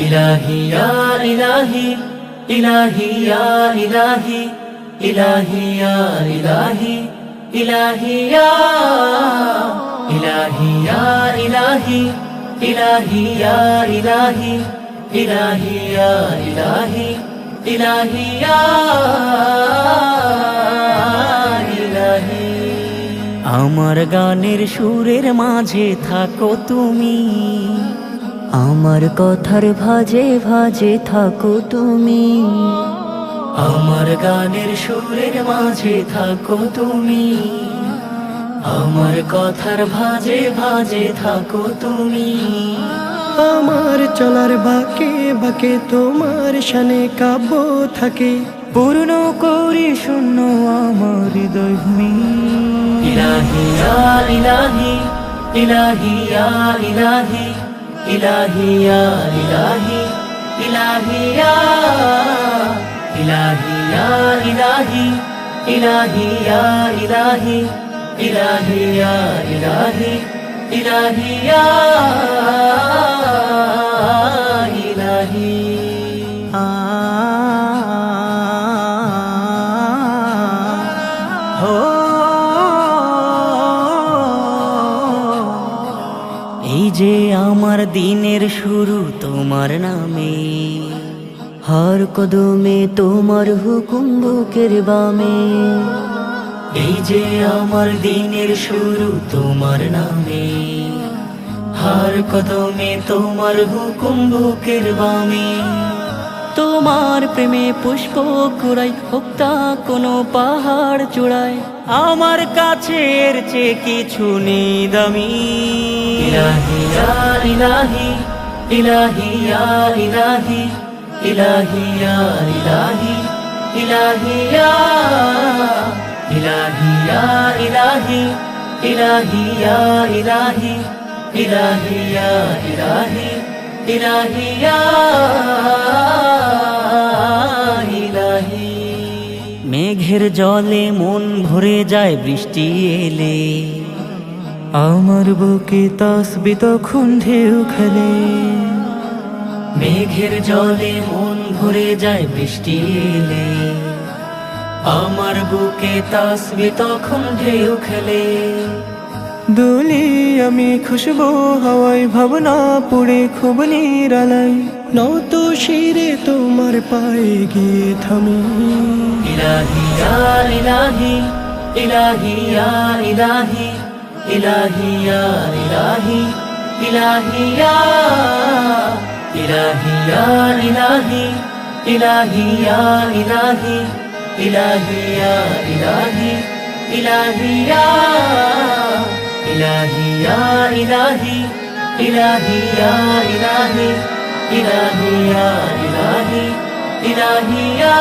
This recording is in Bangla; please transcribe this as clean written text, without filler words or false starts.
ইলাহি ইয়া ইলাহি ইলাহি ইয়া ইলাহি ইলাহি ইয়া ইলাহি ইলাহি ইয়া ইলাহি ইয়া ইলাহি ইলাহি ইয়া ইলাহি ইলাহি ইয়া ইলাহি ইলাহি ইয়া ইলাহি। আমার গানের সুরের মাঝে থাকো তুমি, আমার কথার ভাজে ভাজে থাকো তুমি, আমার গানের সুরের মাঝে থাকো তুমি, আমার কথার ভাজে ভাজে থাকো তুমি। আমার চলার বাঁকে বাঁকে তোমার শানে কাব্য থাকে, পূর্ণ করি শূন্য আমার হৃদয় ভূমি। ইলাহি ইয়া ইলাহি ইলাহি ইয়া ইলাহি ইলাহি ইয়া ইলাহি ইলাহি ইয়া ইলাহি ইয়া ইলাহি ইলাহি ইয়া ইলাহি ইলাহি ইয়া ইলাহি ইলাহি ইয়া ইলাহি। এই যে আমার দিনের শুরু তোমার নামে, হর কদমে তোমার হুকুম বুকের বামে। এই যে আমার দিনের শুরু তোমার নামে, হর কদমে তোমার হুকুম বুকের বামে। তোমার প্রেমে পুষ্প কুড়াই, হোক্তা কোনো পাহাড় চূড়ায়, আমার কাছে এর চেয়ে কিছু নেই দামি। ইলাহি ইয়া ইলাহি ইলাহি ইয়া ইলাহি ইলাহি ইয়া ইলাহি ইলাহি ইয়া ইলাহি ইয়া ইলাহি ইলাহি ইয়া ইলাহি ইলাহি ইয়া ইলাহি ইলাহি ইয়া ইলাহি। মেঘের জলে মন ভরে যায় বৃষ্টি এলে, আমার বুকে তাসবিহ তখন ঢেউ খেলে। মেঘের জলে মন ভরে যায় বৃষ্টি এলে, আমার বুকে তাসবিহ তখন ঢেউ খেলে। দুলি আমি খুশবু হাওয়ায়, ভাবনা পুড়ে খুব নিরালাই, নত শিরে তোমার পায়ে গিয়ে থামি। ইলাহি ইয়া ইলাহি ইলাহি ইয়া ইলাহি ইলাহি ইয়া ইলাহি ইলাহি ইয়া ইলাহি ইয়া ইলাহি ইলাহি ইয়া ইলাহি ইলাহি ইয়া ইলাহি ইলাহি ইয়া ইলাহি ইয়া ইলাহি ইলাহি ইয়া ইলাহি ইলাহি ইয়া ইলাহি ইলাহি ইয়া